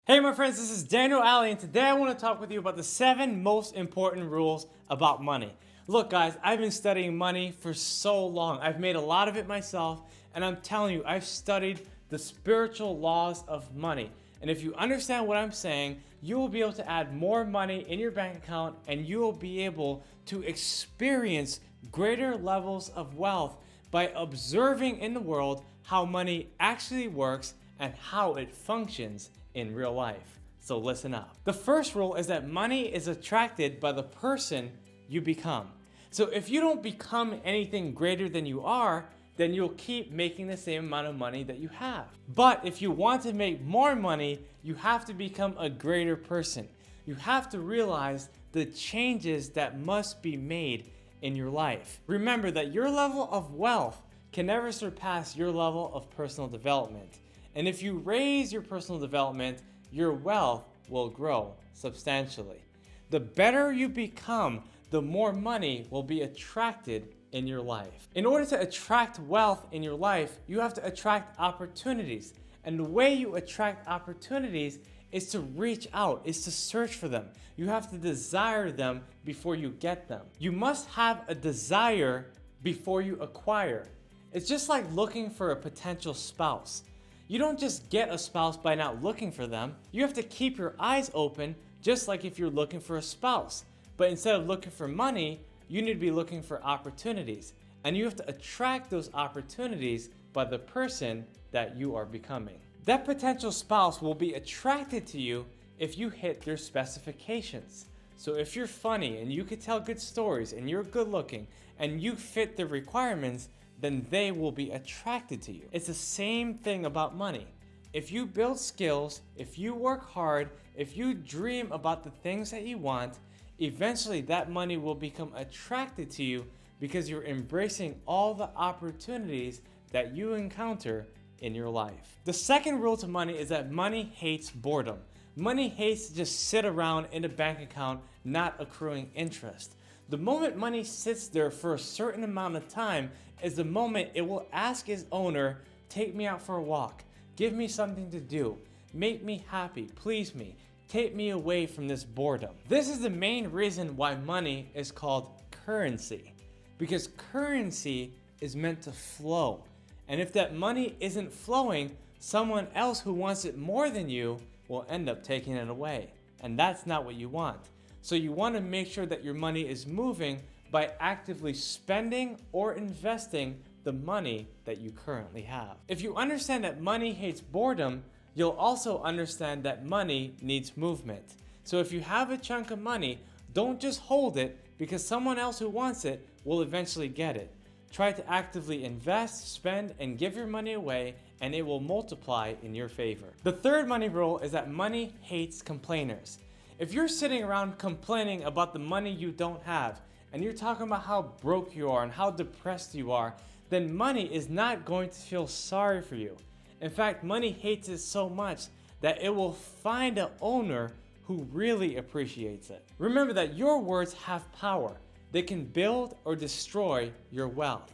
Hey my friends, this is Daniel Aldie, and today I want to talk with you about the 7 most important rules about money. Look guys, I've been studying money for so long. I've made a lot of it myself, and I'm telling you, I've studied the spiritual laws of money. And if you understand what I'm saying, you will be able to add more money in your bank account, and you will be able to experience greater levels of wealth by observing in the world how money actually works and how it functions in real life. So listen up. The first rule is that money is attracted by the person you become. So if you don't become anything greater than you are, then you'll keep making the same amount of money that you have. But if you want to make more money, you have to become a greater person. You have to realize the changes that must be made in your life. Remember that your level of wealth can never surpass your level of personal development. And if you raise your personal development, your wealth will grow substantially. The better you become, the more money will be attracted in your life. In order to attract wealth in your life, you have to attract opportunities. And the way you attract opportunities is to reach out, is to search for them. You have to desire them before you get them. You must have a desire before you acquire. It's just like looking for a potential spouse. You don't just get a spouse by not looking for them. You have to keep your eyes open, just like if you're looking for a spouse. But instead of looking for money, you need to be looking for opportunities. And you have to attract those opportunities by the person that you are becoming. That potential spouse will be attracted to you if you hit their specifications. So if you're funny and you can tell good stories and you're good looking and you fit the requirements, then they will be attracted to you. It's the same thing about money. If you build skills, if you work hard, if you dream about the things that you want, eventually that money will become attracted to you because you're embracing all the opportunities that you encounter in your life. The second rule to money is that money hates boredom. Money hates to just sit around in a bank account not accruing interest. The moment money sits there for a certain amount of time is the moment it will ask its owner, take me out for a walk, give me something to do, make me happy, please me, take me away from this boredom. This is the main reason why money is called currency, because currency is meant to flow. And if that money isn't flowing, someone else who wants it more than you will end up taking it away. And that's not what you want. So you want to make sure that your money is moving by actively spending or investing the money that you currently have. If you understand that money hates boredom, you'll also understand that money needs movement. So if you have a chunk of money, don't just hold it because someone else who wants it will eventually get it. Try to actively invest, spend, and give your money away, and it will multiply in your favor. The third money rule is that money hates complainers. If you're sitting around complaining about the money you don't have, and you're talking about how broke you are and how depressed you are, then money is not going to feel sorry for you. In fact, money hates it so much that it will find an owner who really appreciates it. Remember that your words have power. They can build or destroy your wealth.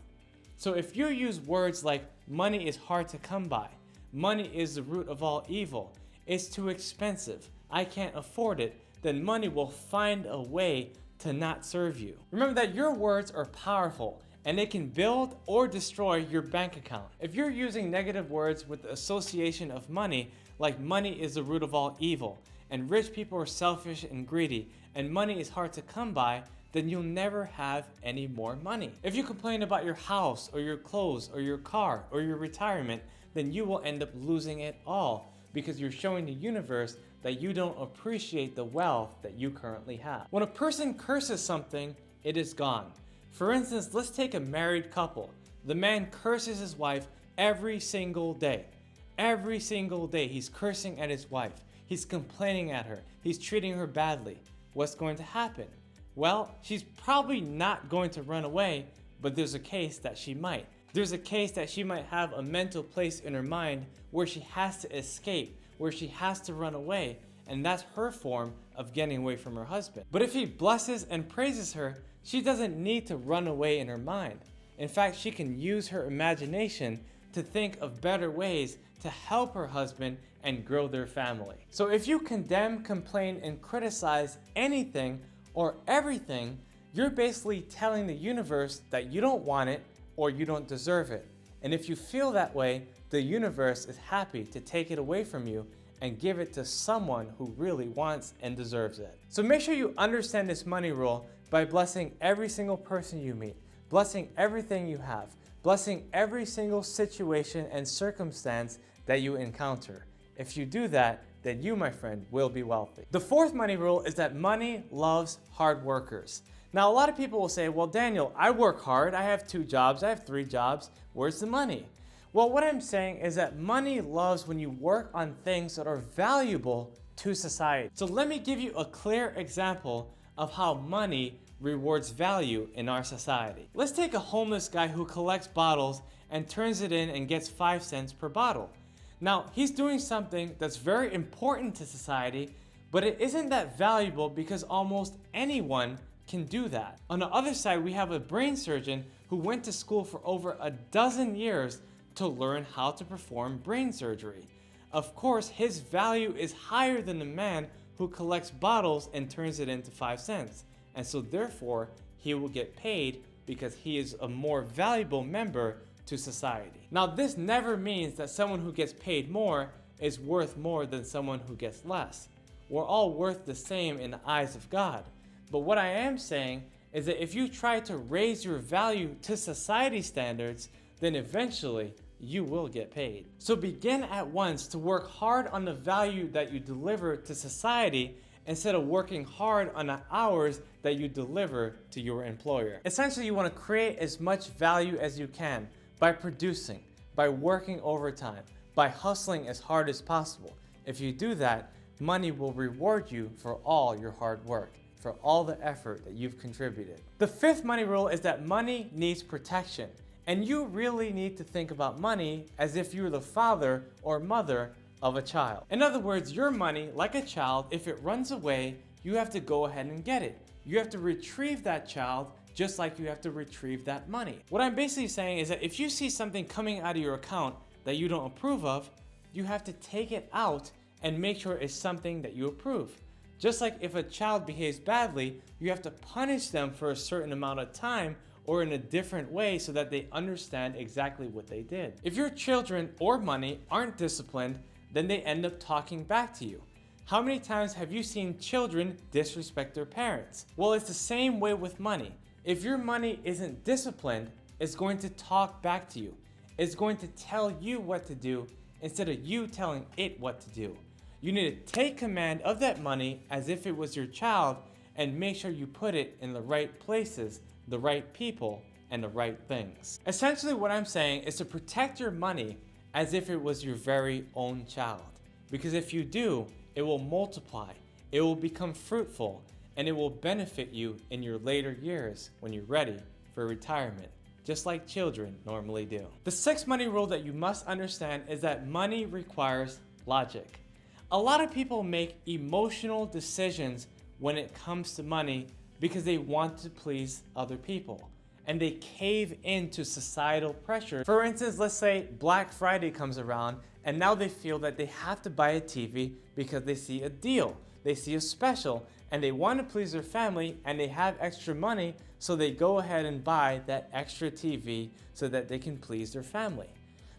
So if you use words like money is hard to come by, money is the root of all evil, it's too expensive, I can't afford it, then money will find a way to not serve you. Remember that your words are powerful and they can build or destroy your bank account. If you're using negative words with the association of money, like money is the root of all evil, and rich people are selfish and greedy, and money is hard to come by, then you'll never have any more money. If you complain about your house or your clothes or your car or your retirement, then you will end up losing it all because you're showing the universe that you don't appreciate the wealth that you currently have. When a person curses something, it is gone. For instance, let's take a married couple. The man curses his wife every single day. Every single day he's cursing at his wife. He's complaining at her. He's treating her badly. What's going to happen? Well, she's probably not going to run away, but there's a case that she might. There's a case that she might have a mental place in her mind where she has to escape, where she has to run away, and that's her form of getting away from her husband. But if he blesses and praises her, she doesn't need to run away in her mind. In fact, she can use her imagination to think of better ways to help her husband and grow their family. So if you condemn, complain, and criticize anything or everything, you're basically telling the universe that you don't want it or you don't deserve it. And if you feel that way, the universe is happy to take it away from you and give it to someone who really wants and deserves it. So make sure you understand this money rule by blessing every single person you meet, blessing everything you have, blessing every single situation and circumstance that you encounter. If you do that, then you, my friend, will be wealthy. The fourth money rule is that money loves hard workers. Now, a lot of people will say, well, Daniel, I work hard. I have 2 jobs. I have 3 jobs. Where's the money? Well, what I'm saying is that money loves when you work on things that are valuable to society. So let me give you a clear example of how money rewards value in our society. Let's take a homeless guy who collects bottles and turns it in and gets 5 cents per bottle. Now, he's doing something that's very important to society, but it isn't that valuable because almost anyone can do that. On the other side, we have a brain surgeon who went to school for over a dozen years to learn how to perform brain surgery. Of course, his value is higher than the man who collects bottles and turns it into 5 cents. And so therefore, he will get paid because he is a more valuable member to society. Now, this never means that someone who gets paid more is worth more than someone who gets less. We're all worth the same in the eyes of God. But what I am saying is that if you try to raise your value to society standards, then eventually you will get paid. So begin at once to work hard on the value that you deliver to society instead of working hard on the hours that you deliver to your employer. Essentially, you want to create as much value as you can by producing, by working overtime, by hustling as hard as possible. If you do that, money will reward you for all your hard work, for all the effort that you've contributed. The fifth money rule is that money needs protection. And you really need to think about money as if you're the father or mother of a child. In other words, your money, like a child, if it runs away, you have to go ahead and get it. You have to retrieve that child just like you have to retrieve that money. What I'm basically saying is that if you see something coming out of your account that you don't approve of, you have to take it out and make sure it's something that you approve. Just like if a child behaves badly, you have to punish them for a certain amount of time or in a different way so that they understand exactly what they did. If your children or money aren't disciplined, then they end up talking back to you. How many times have you seen children disrespect their parents? Well, it's the same way with money. If your money isn't disciplined, it's going to talk back to you. It's going to tell you what to do instead of you telling it what to do. You need to take command of that money as if it was your child and make sure you put it in the right places, the right people, and the right things. Essentially, what I'm saying is to protect your money as if it was your very own child. Because if you do, it will multiply, it will become fruitful, and it will benefit you in your later years when you're ready for retirement, just like children normally do. The sixth money rule that you must understand is that money requires logic. A lot of people make emotional decisions when it comes to money because they want to please other people and they cave into societal pressure. For instance, let's say Black Friday comes around and now they feel that they have to buy a TV because they see a deal, they see a special, and they want to please their family and they have extra money, so they go ahead and buy that extra TV so that they can please their family.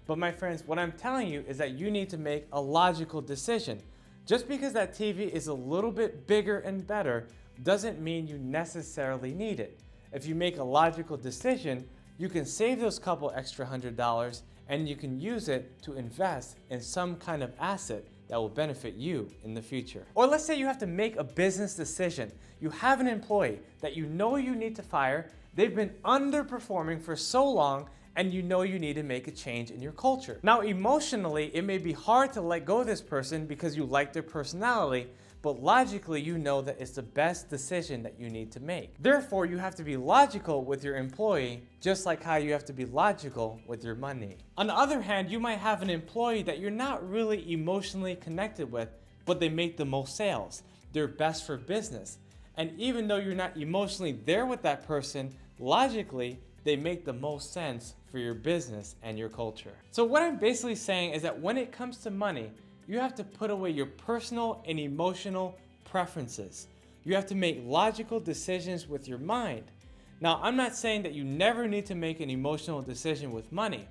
But my friends, what I'm telling you is that you need to make a logical decision. Just because that TV is a little bit bigger and better doesn't mean you necessarily need it. If you make a logical decision, you can save those couple extra $100 and you can use it to invest in some kind of asset that will benefit you in the future. Or let's say you have to make a business decision. You have an employee that you know you need to fire. They've been underperforming for so long and you know you need to make a change in your culture. Now, emotionally, it may be hard to let go of this person because you like their personality, but logically, you know that it's the best decision that you need to make. Therefore, you have to be logical with your employee, just like how you have to be logical with your money. On the other hand, you might have an employee that you're not really emotionally connected with, but they make the most sales. They're best for business. And even though you're not emotionally there with that person, logically, they make the most sense for your business and your culture. So what I'm basically saying is that when it comes to money, you have to put away your personal and emotional preferences. You have to make logical decisions with your mind. Now, I'm not saying that you never need to make an emotional decision with money,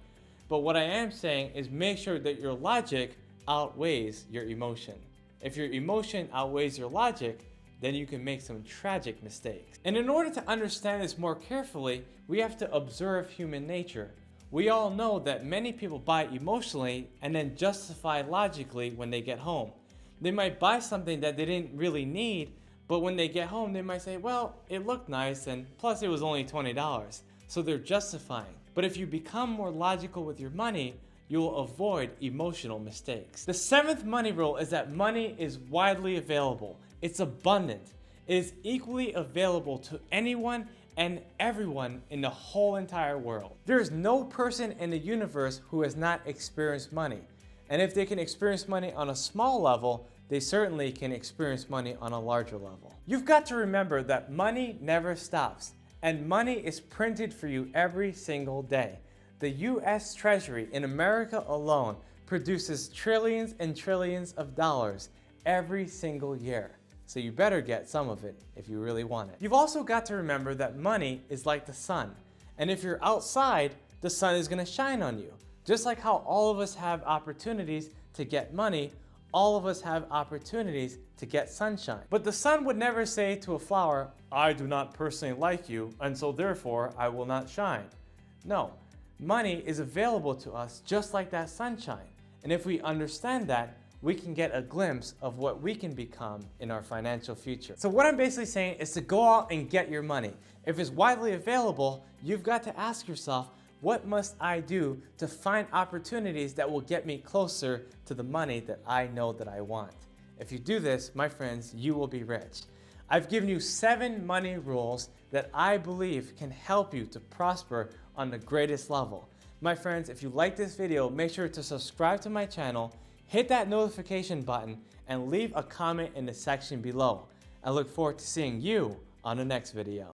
but what I am saying is make sure that your logic outweighs your emotion. If your emotion outweighs your logic, then you can make some tragic mistakes. And in order to understand this more carefully, we have to observe human nature. We all know that many people buy emotionally and then justify logically when they get home. They might buy something that they didn't really need, but when they get home, they might say, well, it looked nice and plus it was only $20. So they're justifying. But if you become more logical with your money, you will avoid emotional mistakes. The seventh money rule is that money is widely available. It's abundant. It is equally available to anyone and everyone in the whole entire world. There is no person in the universe who has not experienced money. And if they can experience money on a small level, they certainly can experience money on a larger level. You've got to remember that money never stops, and money is printed for you every single day. The US Treasury in America alone produces trillions and trillions of dollars every single year. So you better get some of it if you really want it. You've also got to remember that money is like the sun. And if you're outside, the sun is gonna shine on you. Just like how all of us have opportunities to get money, all of us have opportunities to get sunshine. But the sun would never say to a flower, I do not personally like you, and so therefore I will not shine. No, money is available to us just like that sunshine. And if we understand that, we can get a glimpse of what we can become in our financial future. So what I'm basically saying is to go out and get your money. If it's widely available, you've got to ask yourself, what must I do to find opportunities that will get me closer to the money that I know that I want? If you do this, my friends, you will be rich. I've given you 7 money rules that I believe can help you to prosper on the greatest level. My friends, if you like this video, make sure to subscribe to my channel, hit that notification button, and leave a comment in the section below. I look forward to seeing you on the next video.